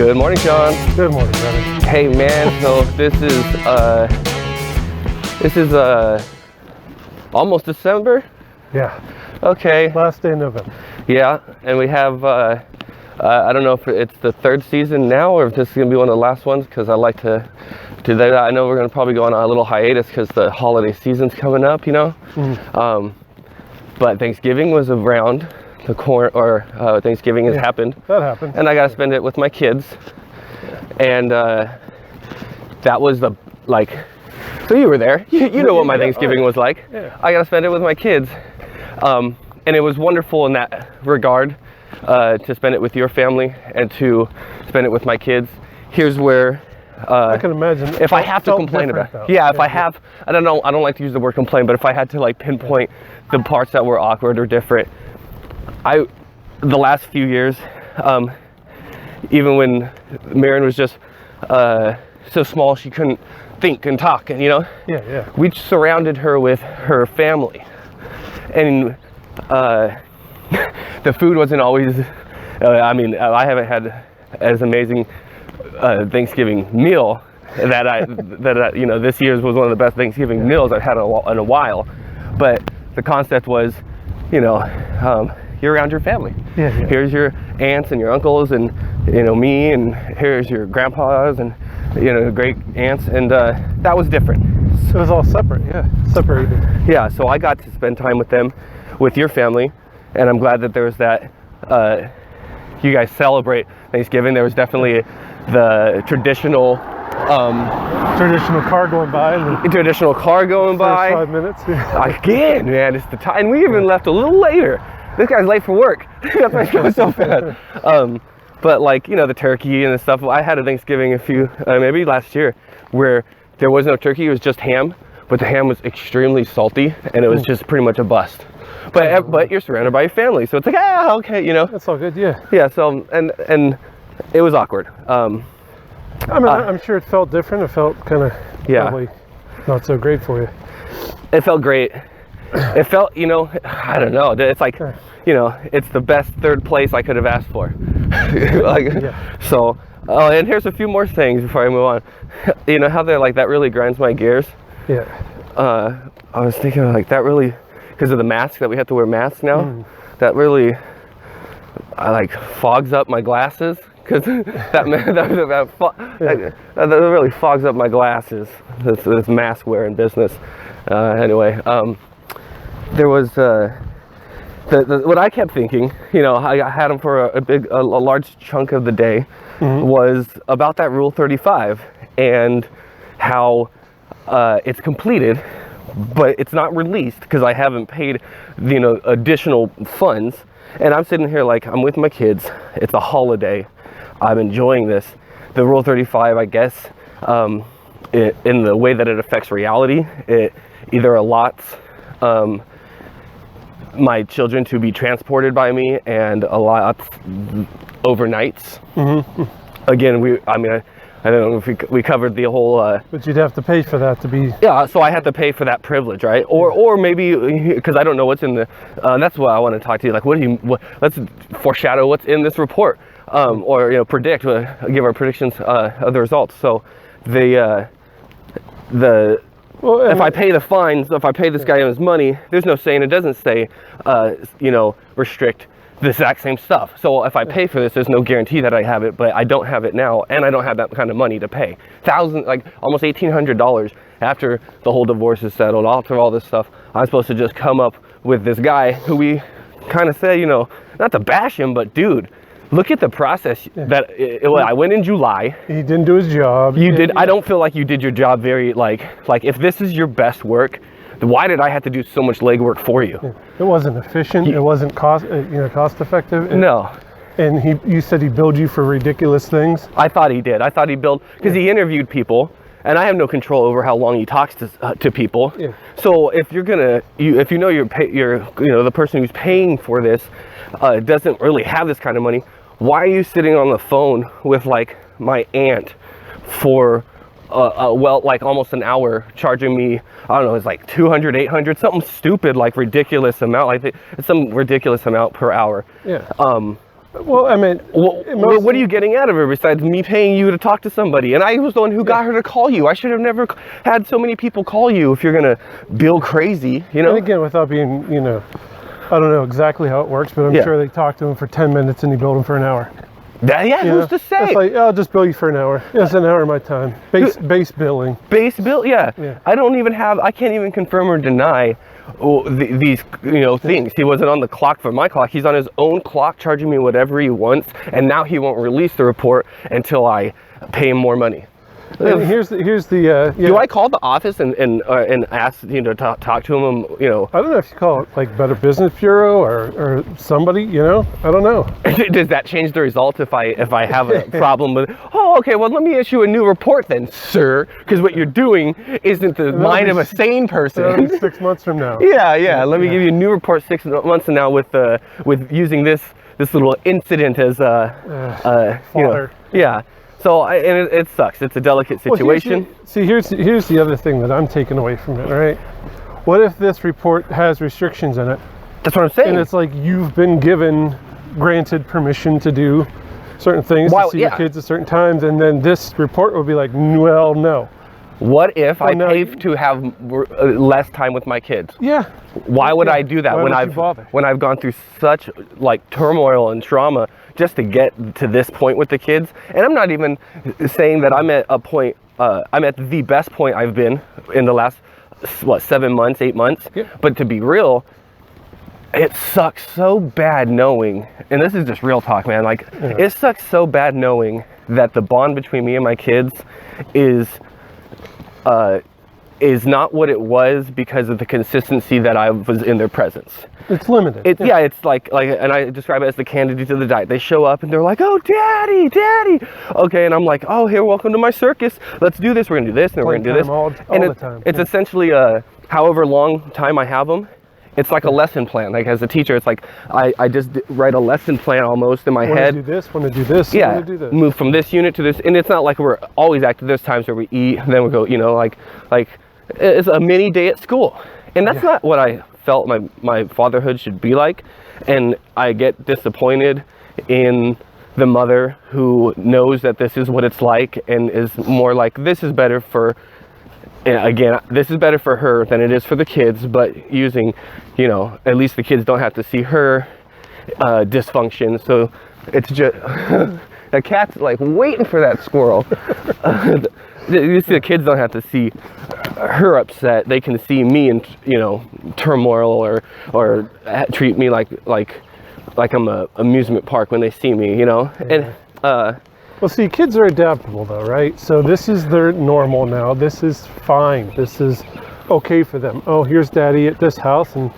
Good morning, Shaun. Good morning, Brendan. Hey, man. So this is almost December. Yeah. Okay. Last day in November. Yeah, and we have I don't know if it's the third season now or if this is gonna be one of the last ones, because I like to do that. I know we're gonna probably go on a little hiatus because the holiday season's coming up, you know. But Thanksgiving was around the corner, or Thanksgiving has happened. That happened. And I got to spend it with my kids. And that was the, like, so you were there. You know what my Thanksgiving was like. Yeah. I got to spend it with my kids. And it was wonderful in that regard, to spend it with your family and to spend it with my kids. Here's where I can imagine if I have to complain about it. Yeah, if I have, I don't know, I don't like to use the word complain, but if I had to like pinpoint the parts that were awkward or different, the last few years, even when Marin was just so small she couldn't think and talk, and you know, we surrounded her with her family, and the food wasn't always. I mean, I haven't had as amazing Thanksgiving meal that you know, this year's was one of the best Thanksgiving meals I've had in a while, but the concept was, you know, you're around your family. Here's your aunts and your uncles and, you know, me, and here's your grandpas and, you know, great aunts, and that was different. So it was all separate, separated. Yeah, so I got to spend time with them, with your family, and I'm glad that there was that. You guys celebrate Thanksgiving. There was definitely the traditional car going by. Traditional car going by. 5 minutes. Again, man, it's the time. And we even left a little later. This guy's late for work. That's why it's going so fast. But like, you know, the turkey and the stuff. I had a Thanksgiving maybe last year, where there was no turkey. It was just ham, but the ham was extremely salty, and it was just pretty much a bust. But you're surrounded by your family, so it's like, okay, you know. That's all good, yeah. Yeah. So and it was awkward. I mean, I'm sure it felt different. It felt kind of probably not so great for you. It felt great. It felt, you know, I don't know. It's like, you know, it's the best third place I could have asked for. So, and here's a few more things before I move on. You know how they're like, that really grinds my gears? Yeah. I was thinking like that really, because of the mask that we have to wear masks now, that really, like fogs up my glasses. Because that really fogs up my glasses, this mask wearing business. Anyway, there was what I kept thinking, you know, I had them for a large chunk of the day, was about that Rule 35 and how it's completed, but it's not released because I haven't paid, you know, additional funds. And I'm sitting here like, I'm with my kids, it's a holiday, I'm enjoying this. The Rule 35, I guess, in the way that it affects reality, it either allots my children to be transported by me and allots overnights. Again, I don't know if we covered the whole. But you'd have to pay for that to be. Yeah, so I had to pay for that privilege, right? Or maybe because I don't know what's in the. That's what I want to talk to you. Like, let's foreshadow what's in this report, or, you know, predict, give our predictions of the results. So if I pay the fines, if I pay this guy his money, there's no saying, it doesn't say, you know, restrict the exact same stuff. So if I pay for this, there's no guarantee that I have it, but I don't have it now, and I don't have that kind of money to pay. Almost $1,800 after the whole divorce is settled, after all this stuff, I'm supposed to just come up with this guy who we kind of say, you know, not to bash him, but dude, look at the process I went in July. He didn't do his job. You did. I don't feel like you did your job very, like if this is your best work, then why did I have to do so much legwork for you? It wasn't efficient. It wasn't cost effective. No. And you said he billed you for ridiculous things. I thought he did. I thought he billed because he interviewed people, and I have no control over how long he talks to people. So if you're if you know the person who's paying for this doesn't really have this kind of money, why are you sitting on the phone with like my aunt for like almost an hour, charging me, I don't know, it's like 200, 800, something stupid, like ridiculous amount, like it's some ridiculous amount per hour. Well, I mean, what are you getting out of her besides me paying you to talk to somebody? And I was the one who got her to call you. I should have never had so many people call you if you're gonna bill crazy, you know? And again, without being, you know, I don't know exactly how it works, but I'm sure they talked to him for 10 minutes and he billed him for an hour. Who's to say? It's like, I'll just bill you for an hour. It's an hour of my time. Base billing. Base bill, yeah. I can't even confirm or deny these, you know, things. He wasn't on the clock for my clock. He's on his own clock, charging me whatever he wants, and now he won't release the report until I pay him more money. And here's the Do I call the office and ask, you know, to talk to him, you know? I don't know if you call it like Better Business Bureau or somebody, you know? I don't know. Does that change the result if I have a problem with, oh, okay, well, let me issue a new report then, sir, because what you're doing isn't the mind of a sane person. 6 months from now. Yeah. Let me give you a new report 6 months from now with using this little incident as you know, yeah. So it sucks. It's a delicate situation. Well, here's the other thing that I'm taking away from it, right? What if this report has restrictions in it? That's what I'm saying. And it's like you've been granted permission to do certain things, to see your kids at certain times, and then this report will be like, well, no. What if I pay to have less time with my kids? Yeah. Why would I do that when I've gone through such like turmoil and trauma just to get to this point with the kids? And I'm not even saying that I'm at a point, I'm at the best point I've been in the last, 7 months, 8 months. Yeah. But to be real, it sucks so bad knowing, and this is just real talk, man, like it sucks so bad knowing that the bond between me and my kids is not what it was because of the consistency that I was in their presence. It's limited. It's like, and I describe it as the candid to the diet. They show up and they're like, oh, daddy. Okay, and I'm like, oh, here, welcome to my circus. Let's do this. We're gonna do this, and we're gonna do this. All the time. It's essentially however long time I have them. It's like a lesson plan. Like as a teacher, it's like I just write a lesson plan almost in my head. Want to do this. Yeah. Do this. Move from this unit to this, and it's not like we're always active. There's times where we eat, and then we go. You know, like it's a mini day at school, and that's not what I felt my fatherhood should be like. And I get disappointed in the mother who knows that this is what it's like, and is more like, this is better for. And again, this is better for her than it is for the kids, but using, you know, at least the kids don't have to see her dysfunction. So it's just, the cat's like waiting for that squirrel. You see, the kids don't have to see her upset. They can see me in, you know, turmoil or treat me like I'm a amusement park when they see me, you know? Yeah. And, well, see, kids are adaptable though, right? So this is their normal now. This is fine. This is okay for them. Oh, here's daddy at this house and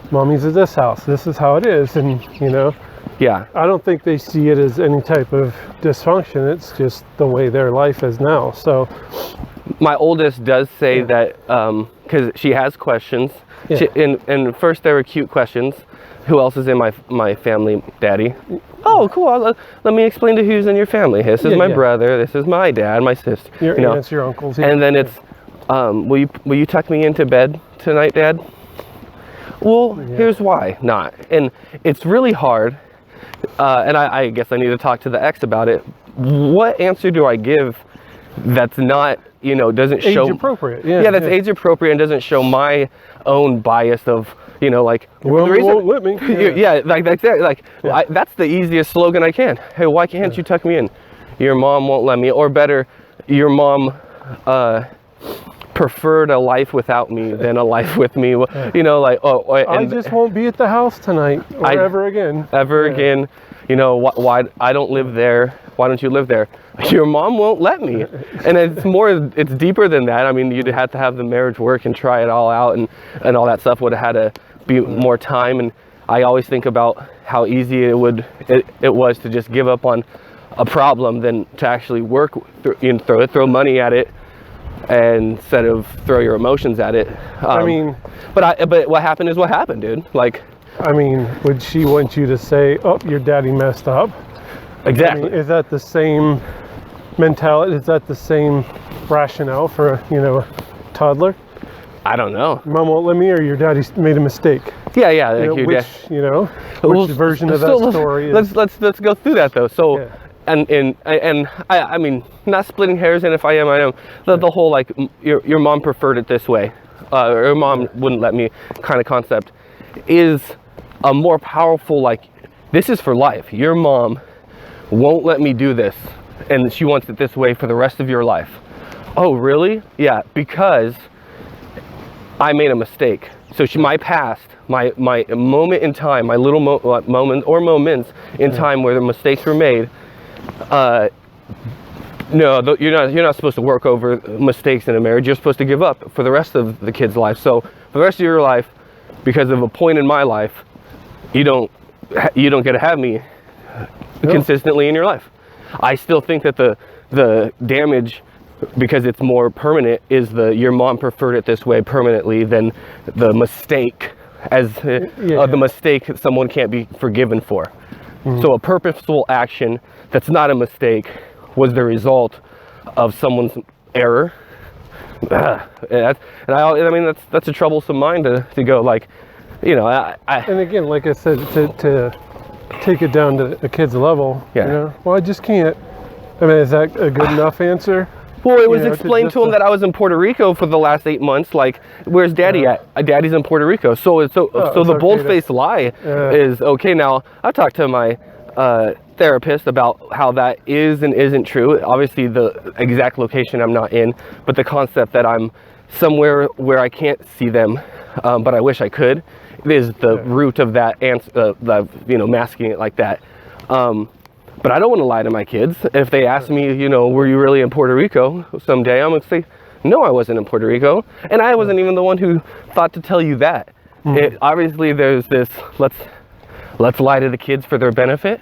mommy's at this house. This is how it is. And, you know, yeah, I don't think they see it as any type of dysfunction. It's just the way their life is now. So my oldest does say that, because she has questions. Yeah. And first they were cute questions. Who else is in my family, daddy? Oh, cool. Let me explain to who's in your family. This is my brother. This is my dad, my sister. Your aunts, your uncles. Yeah. And then it's, will you tuck me into bed tonight, Dad? Well, here's why not. And it's really hard. And I guess I need to talk to the ex about it. What answer do I give that's not, you know, doesn't show age appropriate? That's age appropriate and doesn't show my own bias of, you know, like, well, the reason, won't let me. Like that's it. Like that's the easiest slogan I can. Hey, why can't you tuck me in? Your mom won't let me, or better, your mom preferred a life without me than a life with me. You know, like I just won't be at the house tonight or ever again. Again. You know, why I don't live there? Why don't you live there? Your mom won't let me. And it's deeper than that. I mean, you'd have to have the marriage work and try it all out, and all that stuff would have had to be more time. And I always think about how easy it was to just give up on a problem than to actually work throw money at it instead of throw your emotions at it. I mean, but what happened is what happened, dude. Like, I mean, would she want you to say, oh, your daddy messed up? Exactly. I mean, is that the same mentality? Is that the same rationale for a toddler? I don't know. Mom won't let me, or your daddy made a mistake? Yeah, yeah. You know, Like which, you know, which version of that story is... Let's go through that though. So, Yeah. and I mean, not splitting hairs, and if I am, I am. The whole like your mom preferred it this way, or your mom wouldn't let me kind of concept is a more powerful, like, this is for life. Your mom won't let me do this, and she wants it this way for the rest of your life. Oh, really? Yeah, because I made a mistake. So my past, my moment in time, my little moment or moments in time where the mistakes were made. No, you're not supposed to work over mistakes in a marriage. You're supposed to give up for the rest of the kid's life. So for the rest of your life, because of a point in my life, you don't get to have me consistently in your life. I still think that the damage, because it's more permanent, is your mom preferred it this way permanently than the mistake as the mistake someone can't be forgiven for. So a purposeful action that's not a mistake was the result of someone's error. I mean that's a troublesome mind to go, like, you know. And again, like I said, to take it down to a kid's level, yeah. You know, well, I just can't. I mean, is that a good enough answer? Well, it was explained to him that I was in Puerto Rico for the last 8 months. Like, where's Daddy at? Daddy's in Puerto Rico. So the bold-faced lie is okay. Now, I've talked to my therapist about how that is and isn't true. Obviously, the exact location I'm not in, but the concept that I'm somewhere where I can't see them, but I wish I could, is the root of that answer, masking it like that. But I don't want to lie to my kids. If they ask me, you know, were you really in Puerto Rico someday, I'm going to say, no, I wasn't in Puerto Rico. And I wasn't even the one who thought to tell you that. Obviously, there's this, let's lie to the kids for their benefit.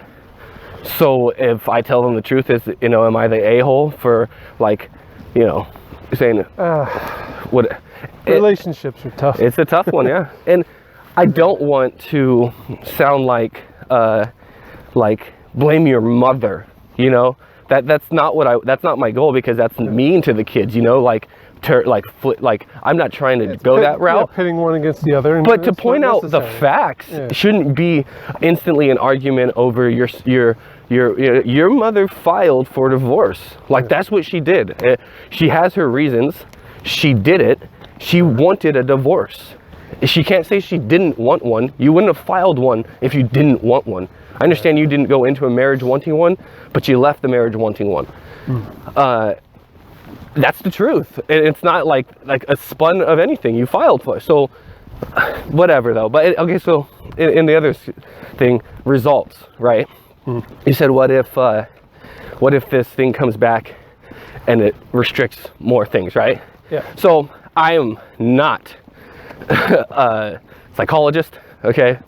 So if I tell them the truth, is, you know, am I the a-hole for, like, you know, saying, relationships are tough. It's a tough one, yeah. And I don't want to sound like blame your mother, you know. That's not my goal, because that's mean to the kids, you know. I'm not trying to go that route. Yeah, pitting one against the other. But to point out the facts shouldn't be instantly an argument over your mother filed for divorce. Like, that's what she did. She has her reasons. She did it. She wanted a divorce. She can't say she didn't want one. You wouldn't have filed one if you didn't want one. I understand you didn't go into a marriage wanting one, but you left the marriage wanting one. That's the truth. It's not like a spun of anything. You filed for it. So whatever though. But okay, so in the other thing, results, right? You said, what if this thing comes back and it restricts more things, right? Yeah. So I am not a psychologist, okay?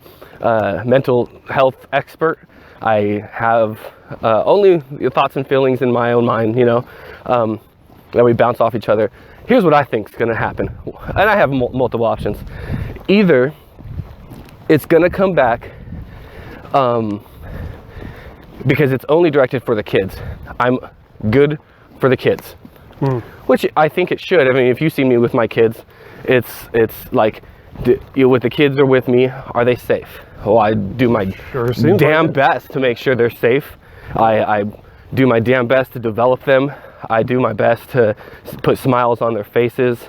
Mental health expert. I have only thoughts and feelings in my own mind, you know, that we bounce off each other. Here's what I think is going to happen, and I have multiple options. Either it's going to come back because it's only directed for the kids. I'm good for the kids, which I think it should. I mean, if you see me with my kids, it's like, with the kids are with me, are they safe? Well, I do my damn best to make sure they're safe. I do my damn best to develop them. I do my best to put smiles on their faces.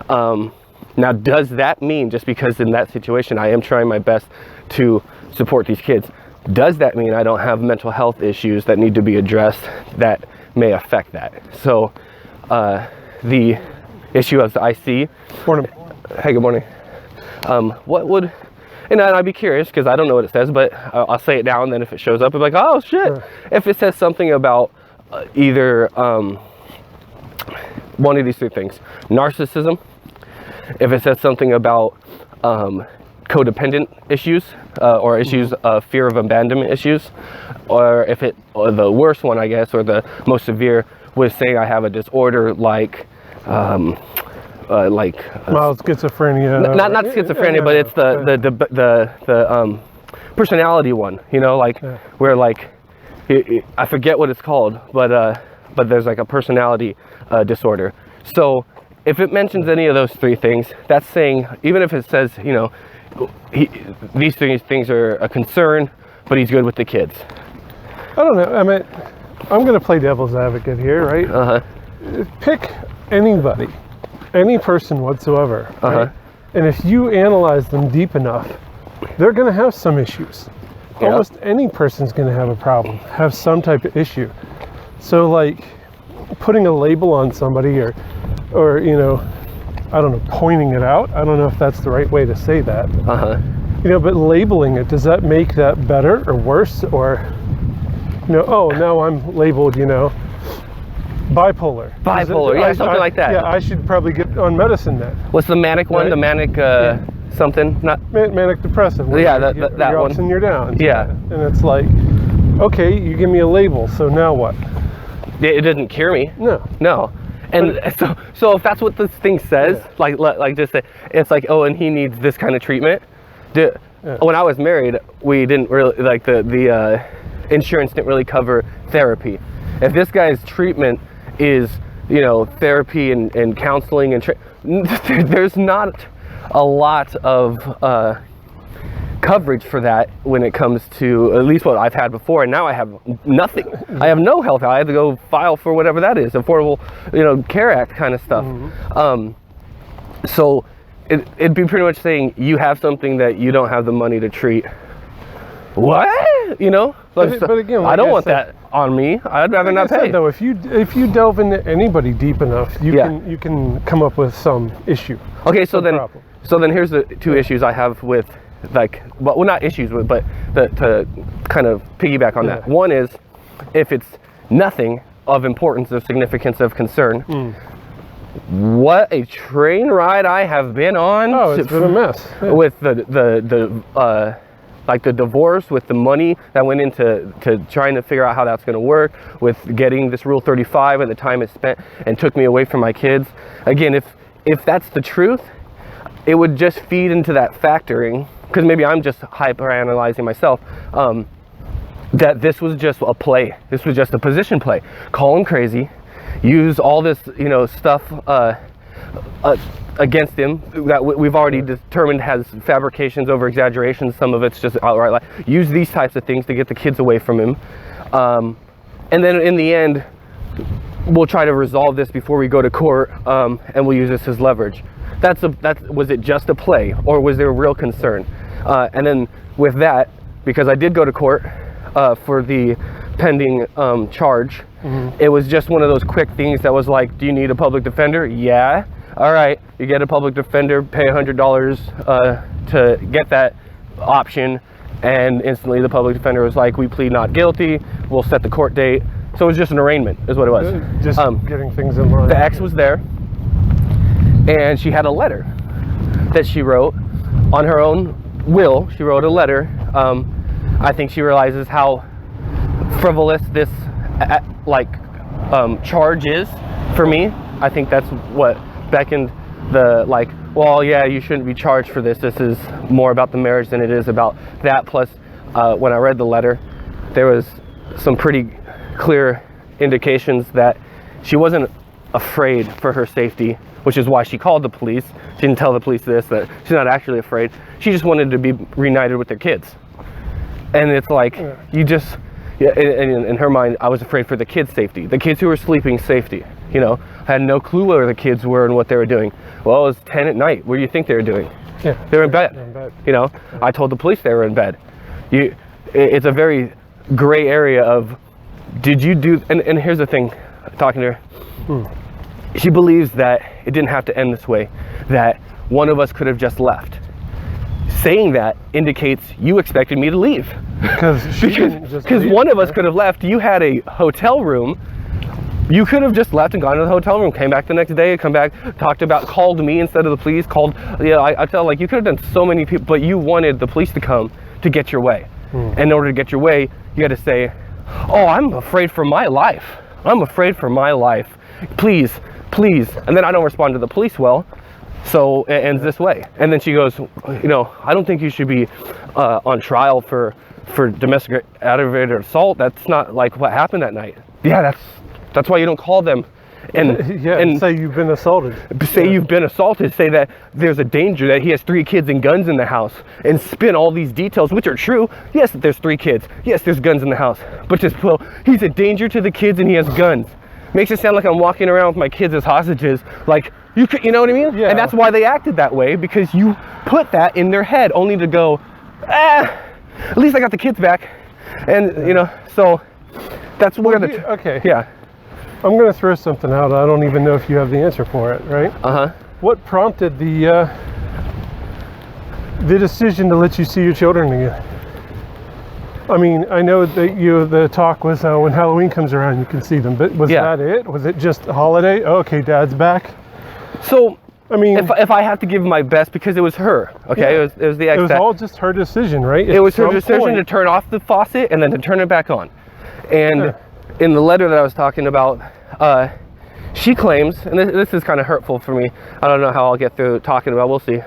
Now, does that mean, just because in that situation I am trying my best to support these kids, does that mean I don't have mental health issues that need to be addressed that may affect that? So the issue as I see. Morning. Hey, good morning. What would, and I'd be curious, because I don't know what it says, but I'll say it now, and then if it shows up, I'll be like, oh shit. Sure. If it says something about either one of these three things: narcissism, if it says something about codependent issues, or issues of fear of abandonment issues, or if or the worst one, I guess, or the most severe, was saying I have a disorder like schizophrenia. Not schizophrenia, but it's the personality one. You know, like where like I forget what it's called, but there's like a personality disorder. So if it mentions any of those three things, that's saying, even if it says, you know, these things are a concern, but he's good with the kids. I don't know. I mean, I'm going to play devil's advocate here, right? Pick anybody, any person whatsoever, right? And if you analyze them deep enough, they're going to have some issues. Yeah. Almost any person's going to have a problem, have some type of issue. So like putting a label on somebody or you know, I don't know, pointing it out. I don't know if that's the right way to say that. You know, but labeling it, does that make that better or worse? Or, you know, oh, now I'm labeled, you know, bipolar. Bipolar, something like that. Yeah, I should probably get on medicine then. What's the manic one? Right? The manic something? Not manic depressive. Yeah, that one. You're ups and you're downs. Yeah. And it's like, okay, you give me a label, so now what? It doesn't cure me. No. And so if that's what this thing says, like just say, it's like, oh, and he needs this kind of treatment. When I was married, we didn't really, like the insurance didn't really cover therapy. If this guy's treatment is, you know, therapy and counseling and there's not a lot of coverage for that when it comes to at least what I've had before, and now I have nothing. I have no health. I have to go file for whatever that is, Affordable, you know, Care Act kind of stuff. So it'd be pretty much saying you have something that you don't have the money to treat. What? You know? But again, like I don't want that on me. I'd rather not pay. Though, if you delve into anybody deep enough, you can come up with some issue. Okay, so then here's the two issues I have with, like, well, not issues with, but to kind of piggyback on that. One is, if it's nothing of importance, of significance, of concern, what a train ride I have been on. Oh, it's been a mess. With like the divorce, with the money that went into trying to figure out how that's going to work, with getting this Rule 35 and the time it spent and took me away from my kids. Again, if that's the truth, it would just feed into that factoring, because maybe I'm just hyper analyzing myself, that this was just a play. This was just a position play. Call him crazy, use all this, you know, stuff against him that we've already determined has fabrications, over exaggerations. Some of it's just outright lie. Use these types of things to get the kids away from him, and then in the end, we'll try to resolve this before we go to court, and we'll use this as leverage. Was it just a play, or was there a real concern? And then with that, because I did go to court for the pending charge, it was just one of those quick things that was like, do you need a public defender? Yeah. All right, you get a public defender, pay $100 to get that option, and instantly the public defender was like, we plead not guilty, we'll set the court date. So it was just an arraignment, is what it was. Just getting things in line. The ex was there, and she had a letter that she wrote on her own will. She wrote a letter. I think she realizes how frivolous this charge is for me. I think that's what beckoned the, like, well, yeah, you shouldn't be charged for this. This is more about the marriage than it is about that. Plus, when I read the letter, there was some pretty clear indications that she wasn't afraid for her safety, which is why she called the police. She didn't tell the police this, that she's not actually afraid. She just wanted to be reunited with their kids. And it's like, you just, in her mind, I was afraid for the kids' safety, the kids who were sleeping safety. You know, I had no clue where the kids were and what they were doing. Well, it was 10 at night. What do you think they were doing? Yeah, they were in bed. You know, I told the police they were in bed. It's a very gray area of, did you do, and here's the thing, talking to her, she believes that it didn't have to end this way, that one of us could have just left. Saying that indicates you expected me to leave. Because one of us could have left. You had a hotel room. You could have just left and gone to the hotel room, came back the next day, called me instead of the police, I tell, like, you could have done so many people, but you wanted the police to come to get your way. And in order to get your way, you had to say, oh, I'm afraid for my life. I'm afraid for my life. Please. And then I don't respond to the police well, so it ends this way. And then she goes, you know, I don't think you should be on trial for domestic aggravated assault. That's not like what happened that night. Yeah, that's why you don't call them and Yeah, and say you've been assaulted. say you've been assaulted, say that there's a danger, that he has 3 kids and guns in the house, and spin all these details, which are true. Yes, there's 3 kids. Yes, there's guns in the house. But just, well, he's a danger to the kids and he has guns. Makes it sound like I'm walking around with my kids as hostages. Like, you know what I mean? Yeah. And that's why they acted that way, because you put that in their head, only to go, at least I got the kids back. And, you know, so that's where okay. Yeah. I'm going to throw something out. I don't even know if you have the answer for it, right? What prompted the decision to let you see your children again? I mean, I know that the talk was when Halloween comes around, you can see them, but was that it? Was it just a holiday? Oh, okay, Dad's back. So, I mean, if I have to give my best, because it was her, okay, Yeah. it was the ex. It was all just her decision, right? It was her decision to turn off the faucet and then to turn it back on. And in the letter that I was talking about, she claims, and this is kind of hurtful for me. I don't know how I'll get through talking about. We'll see.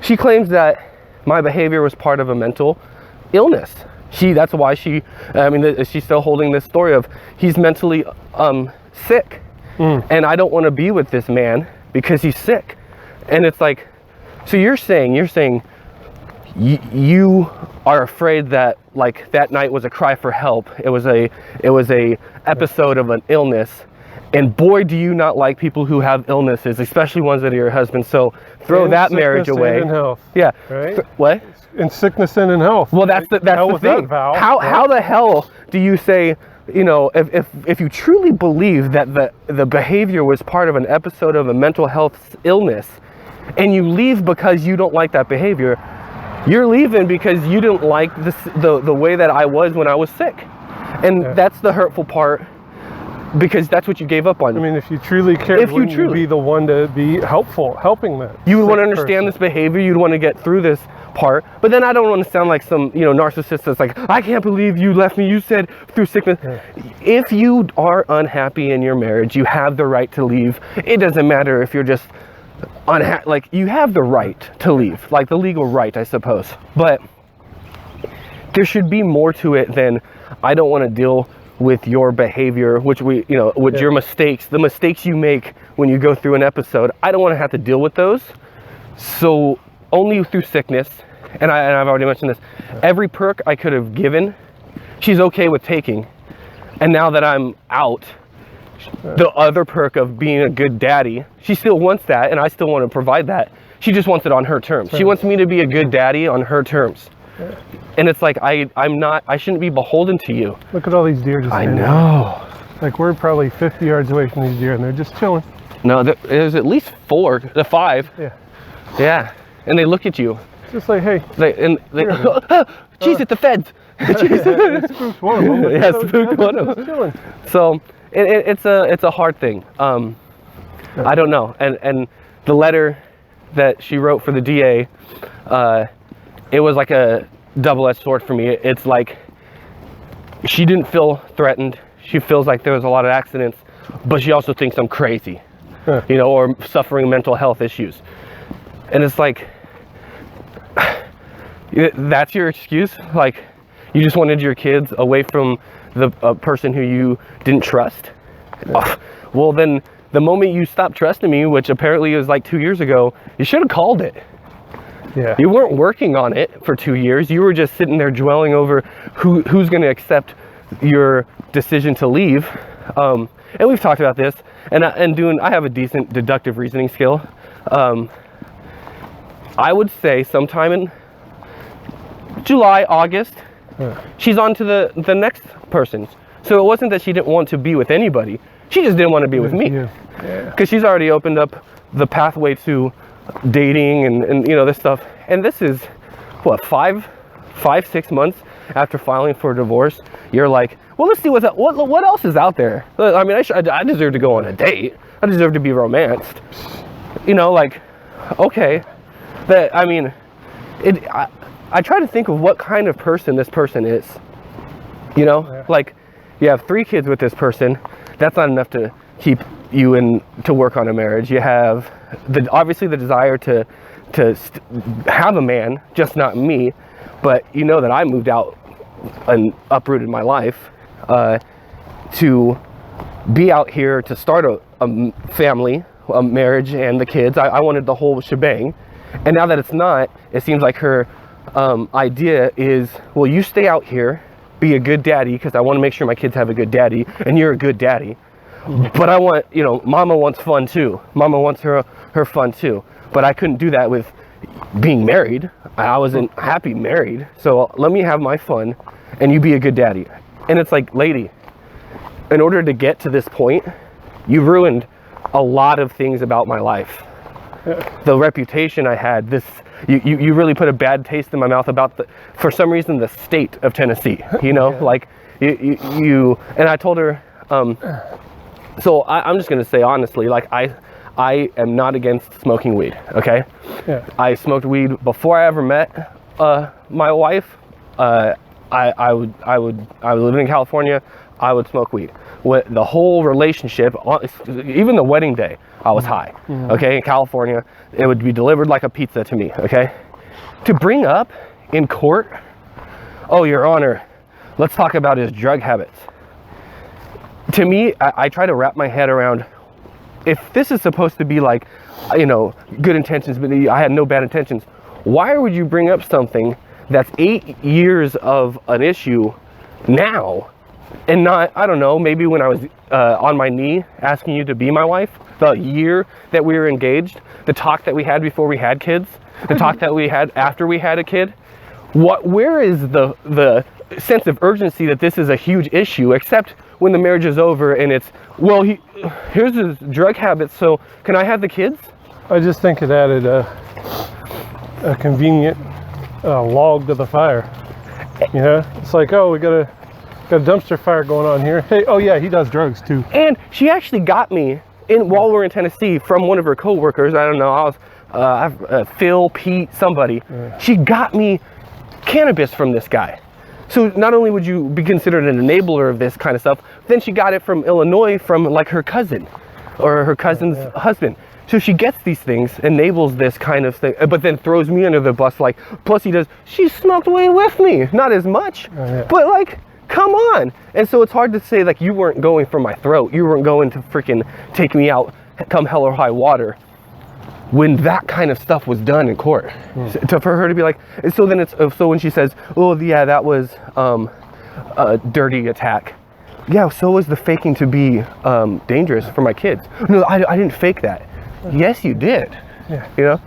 She claims that my behavior was part of a mental illness. That's why she's still holding this story of he's mentally sick, and I don't want to be with this man because he's sick. And it's like, so you're saying you are afraid that, like, that night was a cry for help. It was a episode of an illness. And boy, do you not like people who have illnesses, especially ones that are your husband. So throw that marriage away. And in health, yeah. right? What? In sickness and in health. Well, that's the thing. How the hell do you say, you know, if you truly believe that the behavior was part of an episode of a mental health illness, and you leave because you don't like that behavior, you're leaving because you didn't like the way that I was when I was sick. And that's the hurtful part, because that's what you gave up on. I mean, if you truly cared, wouldn't you be the one to be helping that? You would want to understand this behavior. You'd want to get through this part. But then I don't want to sound like some, narcissist that's like, I can't believe you left me. You said through sickness. If you are unhappy in your marriage, you have the right to leave. It doesn't matter if you're just unhappy. Like, you have the right to leave, like the legal right, I suppose. But there should be more to it than, I don't want to deal with your behavior, your mistakes, the mistakes you make when you go through an episode. I don't want to have to deal with those. So only through sickness, and I've already mentioned this, every perk I could have given, she's okay with taking. And now that I'm out, the other perk of being a good daddy, she still wants that, and I still want to provide that. She just wants it on her terms. She wants me to be a good daddy on her terms. And it's like, I shouldn't be beholden to you. Look at all these deer just standing. I know. Like, we're probably 50 yards away from these deer, and they're just chilling. No, there's at least 5. Yeah. Yeah. And they look at you. Just like, hey. Jeez, it's the feds. It spooked one of them. Yeah, spooked one of them. Chilling. So it's a hard thing. I don't know. And the letter that she wrote for the DA, it was like a double-edged sword for me. It's like, she didn't feel threatened. She feels like there was a lot of accidents, but she also thinks I'm crazy, or suffering mental health issues. And it's like, that's your excuse? Like, you just wanted your kids away from the person who you didn't trust? Well, then the moment you stopped trusting me, which apparently was like 2 years ago, you should have called it. Yeah. You weren't working on it for 2 years. You were just sitting there dwelling over who's going to accept your decision to leave. And we've talked about this. And I have a decent deductive reasoning skill. I would say sometime in July, August, she's on to the next person. So it wasn't that she didn't want to be with anybody. She just didn't want to be with me. Because she's already opened up the pathway to dating and this stuff. And this is what, 5-6 months after filing for a divorce. You're like, well, let's see what else is out there. I mean, I deserve to go on a date. I deserve to be romanced. Okay. I try to think of what kind of person this person is. Like, you have 3 kids with this person. That's not enough to keep you to work on a marriage. You have obviously the desire to have a man, just not me. But that I moved out and uprooted my life to be out here to start a family, a marriage, and the kids. I wanted the whole shebang. And now that it's not, it seems like her idea is, well, you stay out here, be a good daddy, because I want to make sure my kids have a good daddy, and you're a good daddy. But I want, you know, mama wants fun too. Mama wants her fun too. But I couldn't do that with being married. I wasn't happy married. So let me have my fun, and you be a good daddy. And it's like, lady, in order to get to this point, you've ruined a lot of things about my life. The reputation I had, you really put a bad taste in my mouth about for some reason, the state of Tennessee, you know, like you, and I told her, so I'm just going to say honestly, like I am not against smoking weed. Okay. Yeah. I smoked weed before I ever met, my wife. I was living in California. I would smoke weed. The whole relationship, even the wedding day, I was high. Okay, in California, it would be delivered like a pizza to me. Okay, to bring up in court, oh, Your Honor, let's talk about his drug habits. To me, I try to wrap my head around, if this is supposed to be like, you know, good intentions, but I had no bad intentions, why would you bring up something that's 8 years of an issue now, and not, I don't know, maybe when I was on my knee asking you to be my wife, the year that we were engaged, the talk that we had before we had kids, the talk that we had after we had a kid. Where is the sense of urgency that this is a huge issue, except when the marriage is over and it's, well, here's his drug habits, so can I have the kids? I just think it added a convenient log to the fire. You know, it's like, oh, we got a dumpster fire going on here. Hey, oh yeah, he does drugs too. And she actually got me while we were in Tennessee from one of her coworkers. I don't know, I was Phil, Pete, somebody. Yeah. She got me cannabis from this guy. So not only would you be considered an enabler of this kind of stuff, then she got it from Illinois from like her cousin or her cousin's husband. So she gets these things, enables this kind of thing, but then throws me under the bus like, plus she smoked weed with me. Not as much, but like, come on. And so it's hard to say like you weren't going for my throat. You weren't going to freaking take me out, come hell or high water, when that kind of stuff was done in court. For her to be like, and so then it's, so when she says, oh yeah, that was a dirty attack. Yeah, so was the faking to be dangerous for my kids. No, I didn't fake that. Yes, you did. Yeah. You know?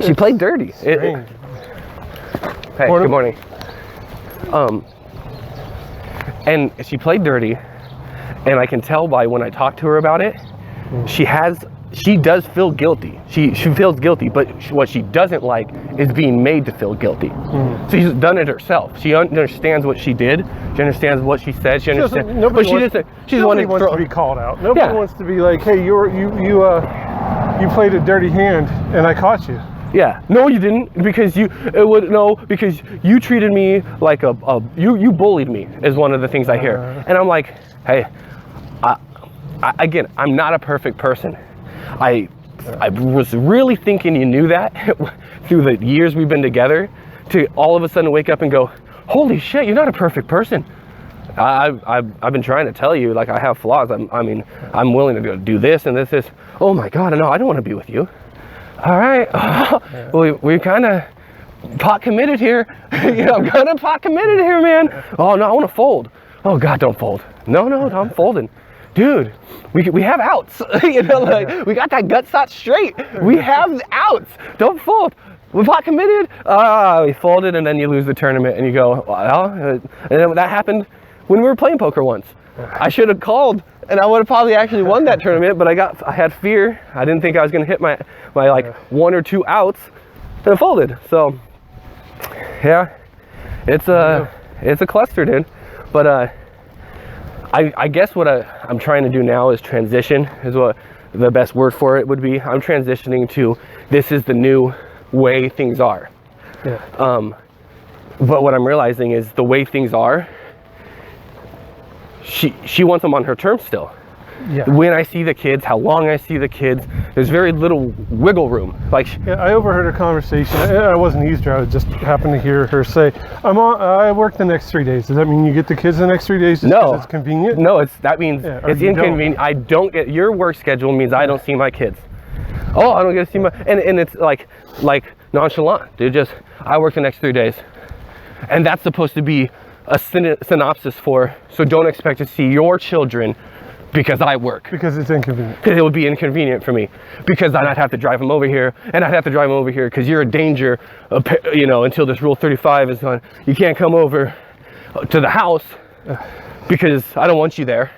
She played dirty. Hey, good morning. And she played dirty, and I can tell by when I talk to her about it, she does feel guilty. She feels guilty, but what she doesn't like is being made to feel guilty. So she's done it herself. She understands what she did. She understands what she said. She understands. Nobody wants to be called out. Nobody wants to be like, hey, you played a dirty hand, and I caught you. Yeah, no, you didn't, because because you treated me like you bullied me is one of the things I hear. And I'm like, hey, again, I'm not a perfect person. I was really thinking you knew that through the years we've been together, to all of a sudden wake up and go, holy shit, you're not a perfect person. I've been trying to tell you, like, I have flaws. I'm willing to go do this and this. Oh my God, no, I don't want to be with you. All right, we're kind of pot committed here. You know, I'm kind of pot committed here, man. Oh no, I want to fold. Oh God, don't fold. No, I'm folding. Dude, we have outs. You know, like, we got that gut shot straight. We have outs. Don't fold. We're pot committed. We folded, and then you lose the tournament, and you go, well, and then that happened when we were playing poker once. I should have called, and I would have probably actually won that tournament, but I had fear. I didn't think I was going to hit my like 1 or 2 outs, and I folded. So yeah, it's a cluster, dude. But I guess what I'm trying to do now is transition, is what the best word for it would be. I'm transitioning to, this is the new way things are. Yeah. But what I'm realizing is the way things are, she wants them on her terms still. Yeah. When I see the kids, how long I see the kids, there's very little wiggle room. Like, Yeah, I overheard a conversation. I wasn't eavesdropping. I just happened to hear her say, I work the next 3 days. Does that mean you get the kids the next 3 days just 'cause No. it's convenient? No, that means or it's you don't. inconvenient. I don't get, your work schedule means I don't see my kids. Oh, I don't get to see my, and it's like nonchalant. I work the next 3 days. And that's supposed to be a synopsis for, so don't expect to see your children because I work. Because it's inconvenient. Because it would be inconvenient for me. Because then I'd have to drive them over here, and I'd have to drive them over here because you're a danger, until this Rule 35 is on. You can't come over to the house because I don't want you there.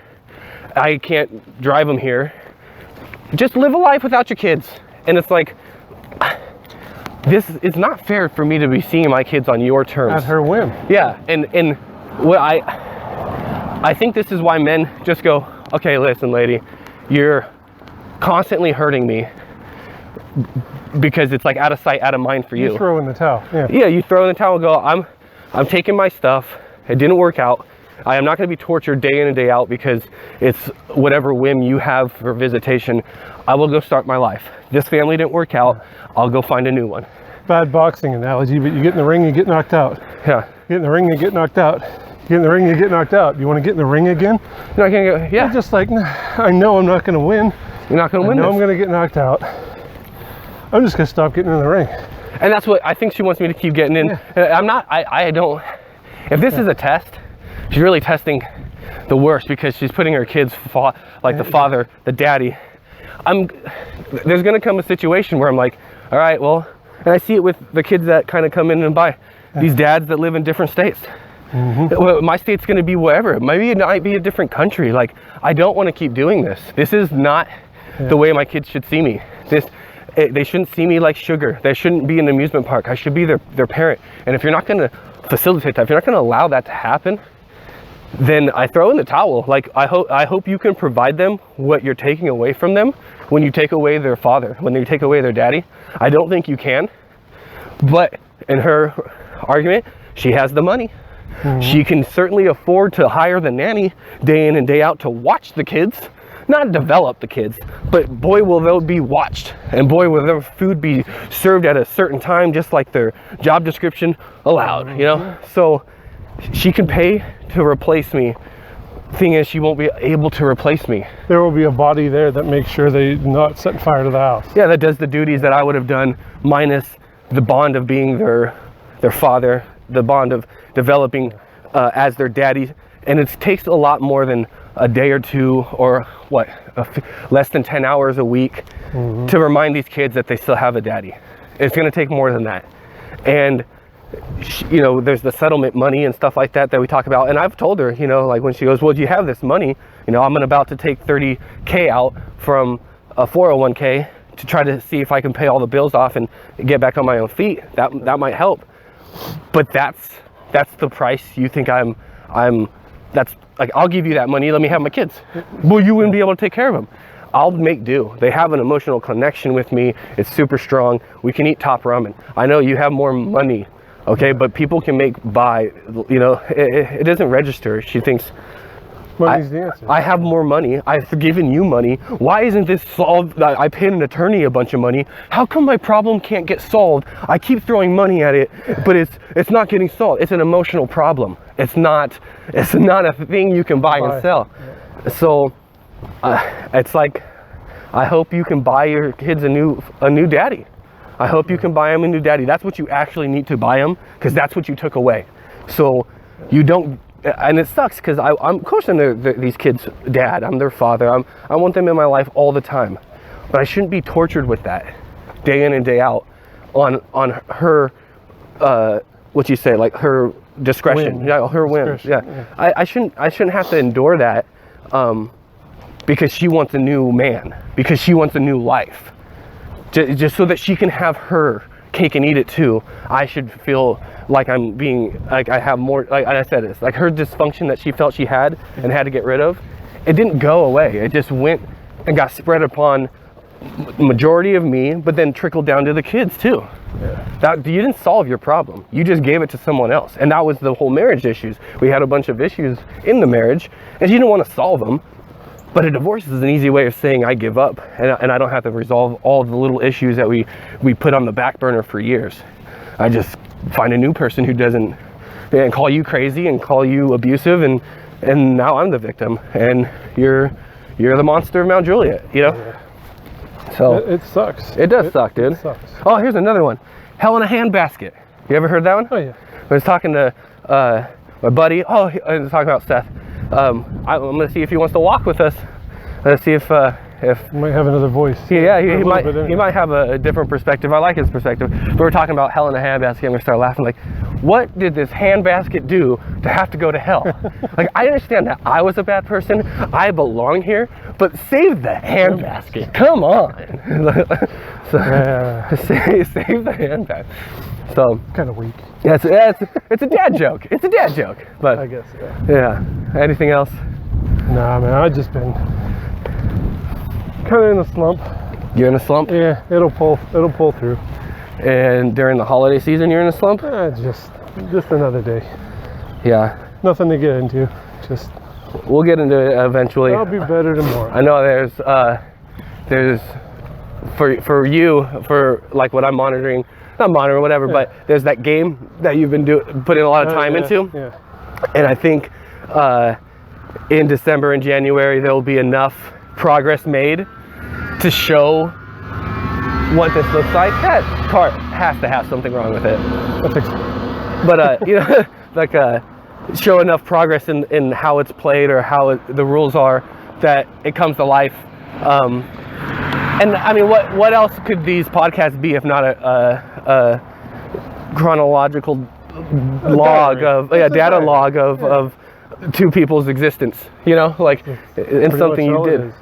I can't drive them here. Just live a life without your kids. And it's like, this is not fair for me to be seeing my kids on your terms. At her whim. Yeah, and what I think this is why men just go, okay, listen, lady, you're constantly hurting me, because it's like out of sight, out of mind for you. You throw in the towel. Yeah. Yeah, you throw in the towel and go, I'm taking my stuff. It didn't work out. I am not going to be tortured day in and day out because it's whatever whim you have for visitation. I will go start my life. This family didn't work out. I'll go find a new one. Bad boxing analogy, but you get in the ring, you get knocked out. Yeah. You get in the ring, you get knocked out. You get in the ring, you get knocked out. You want to get in the ring again? You're not gonna go, yeah. You're just like, nah, I know I'm not going to win. You're not going to win I know this. I'm going to get knocked out. I'm just going to stop getting in the ring. And that's what I think she wants me to keep getting in. Yeah. I'm not, I don't, if this is a test, she's really testing the worst because she's putting her kids, the father, the daddy. There's going to come a situation where I'm like, all right, well, and I see it with the kids that kind of come in and buy, these dads that live in different states. Well, my state's going to be wherever. Maybe it might be a different country. Like, I don't want to keep doing this. This is not the way my kids should see me. They shouldn't see me like sugar. They shouldn't be in an amusement park. I should be their parent. And if you're not going to facilitate that, if you're not going to allow that to happen, then I throw in the towel. Like, I hope you can provide them what you're taking away from them when you take away their father, when you take away their daddy. I don't think you can. But in her argument, she has the money. She can certainly afford to hire the nanny day in and day out to watch the kids, not develop the kids, but boy will they be watched, and boy will their food be served at a certain time, just like their job description allowed, So she can pay to replace me. Thing is, she won't be able to replace me. There will be a body there that makes sure they not set fire to the house. Yeah, that does the duties that I would have done, minus the bond of being their father, the bond of developing as their daddy. And it takes a lot more than a day or two, or less than 10 hours a week to remind these kids that they still have a daddy. It's going to take more than that. And there's the settlement money and stuff like that we talk about. And I've told her, like when she goes, well, do you have this money? I'm about to take $30K out from a 401k to try to see if I can pay all the bills off and get back on my own feet. That might help. But that's the price you think that's like, I'll give you that money, let me have my kids. Well, you wouldn't be able to take care of them. I'll make do. They have an emotional connection with me. It's super strong. We can eat top ramen. I know you have more money, okay, but people can it doesn't register. She thinks, Money's the answer. I have more money. I've given you money. Why isn't this solved? I paid an attorney a bunch of money. How come my problem can't get solved? I keep throwing money at it, but it's not getting solved. It's an emotional problem. It's not a thing you can buy and sell. Yeah. So it's like, I hope you can buy your kids a new daddy. I hope you can buy them a new daddy. That's what you actually need to buy them, because that's what you took away. So you don't. And it sucks because I'm, of course, these kids' dad. I'm their father. I want them in my life all the time, but I shouldn't be tortured with that, day in and day out, on her, what you say, like her discretion, her whim. Yeah. I shouldn't have to endure that, because she wants a new man, because she wants a new life, just so that she can have her cake and eat it too. I should feel like I'm being, like I have more, like I said, it's like her dysfunction that she felt she had and had to get rid of. It didn't go away. It just went and got spread upon majority of me, but then trickled down to the kids too. Yeah. That you didn't solve your problem. You just gave it to someone else. And that was the whole marriage issues. We had a bunch of issues in the marriage and she didn't want to solve them. But a divorce is an easy way of saying I give up, and I don't have to resolve all the little issues that we put on the back burner for years. I just find a new person who doesn't, and call you crazy and call you abusive, and now I'm the victim, and you're the monster of Mount Juliet, you know? Yeah. So It sucks. it does suck, dude. It sucks. Oh, here's another one. Hell in a Handbasket. You ever heard that one? Oh yeah. I was talking to my buddy. Oh, I was talking about Seth. I'm gonna see if he wants to walk with us. Let's see if You might have another voice. yeah, A he little might bit anyway. he might have a different perspective. I like his perspective. But we're talking about hell in a handbasket, and we start laughing like, what did this handbasket do to have to go to hell? Like, I understand that I was a bad person, I belong here, but save the handbasket. Come on. So, save the handbasket. So Kind of weak, yeah, it's a dad joke. It's a dad joke. But I guess. Yeah. yeah. Anything else? Nah, man, I've just been kind of in a slump. You're in a slump? Yeah, it'll pull through. And during the holiday season, you're in a slump? Just another day. Yeah. Nothing to get into. Just We'll get into it eventually. I'll be better tomorrow. I know there's for you, for like what I'm monitoring, not monitoring, whatever, but there's that game that you've been putting a lot of time into. Yeah. And I think in December and January, there will be enough progress made to show what this looks like. That cart has to have something wrong with it. I think so. But you know, like show enough progress in how it's played or how the rules are that it comes to life. And I mean, what else could these podcasts be if not a chronological log of data log of two people's existence? You know, like in something you did.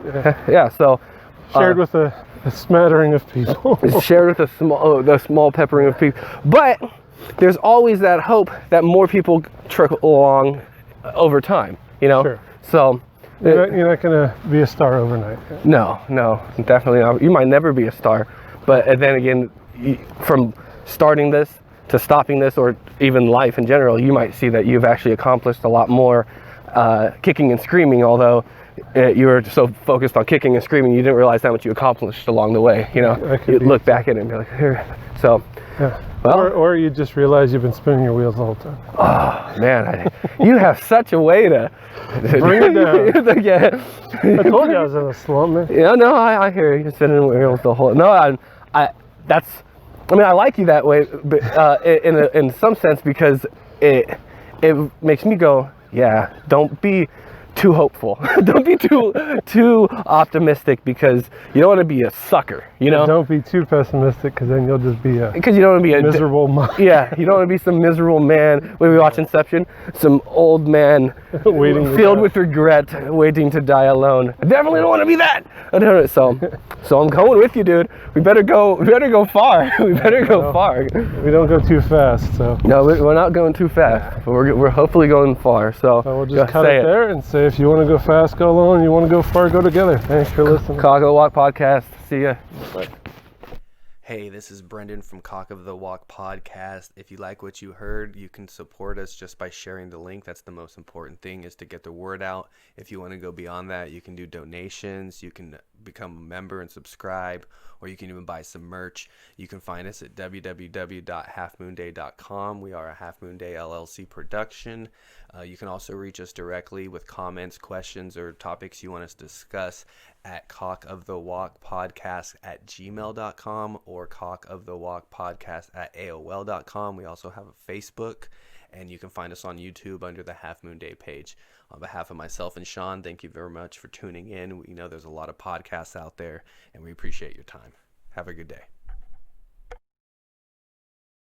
Yeah. So Shared with a smattering of people. it's shared with a small peppering of people, but there's always that hope that more people trickle along over time, you know? Sure. So You're not gonna be a star overnight. no, definitely not. You might never be a star, but then again, from starting this to stopping this, or even life in general, you might see that you've actually accomplished a lot more kicking and screaming, although you were so focused on kicking and screaming, you didn't realize how much you accomplished along the way, you know? You look back at it and be like, here. So, Yeah. well, Or you just realize you've been spinning your wheels the whole time. oh man, you have such a way to Bring it down. Yeah. I told you I was in a slump, man. Yeah, no, I hear you. You're spinning wheels the whole. No, I like you that way, but in some sense, because it makes me go, yeah, don't be too hopeful. Don't be too optimistic, because you don't want to be a sucker, you know? Don't be too pessimistic, because then you'll just be a Because you don't want to be a miserable mind. Yeah, you don't want to be some miserable man. When we watch Inception, some old man Waiting to filled die. with regret, waiting to die alone. I definitely don't want to be that. So I'm going with you, dude. We better go far. We better go far. We don't go too fast, so No, we're not going too fast, but we're hopefully going far. So we'll just cut it there and say, if you want to go fast, go alone. You want to go far, go together. Thanks for listening. Cock of the Walk podcast. See ya. Hey, this is Brendan from Cock of the Walk podcast. If you like what you heard, you can support us just by sharing the link. That's the most important thing, is to get the word out. If you want to go beyond that, you can do donations, you can become a member and subscribe, or you can even buy some merch. You can find us at www.halfmoonday.com. We are a Half Moon Day LLC production. You can also reach us directly with comments, questions, or topics you want us to discuss at cockofthewalkpodcast@gmail.com or cockofthewalkpodcast@aol.com. We also have a Facebook, and you can find us on YouTube under the Half Moon Day page. On behalf of myself and Shaun, thank you very much for tuning in. We know there's a lot of podcasts out there, and we appreciate your time. Have a good day.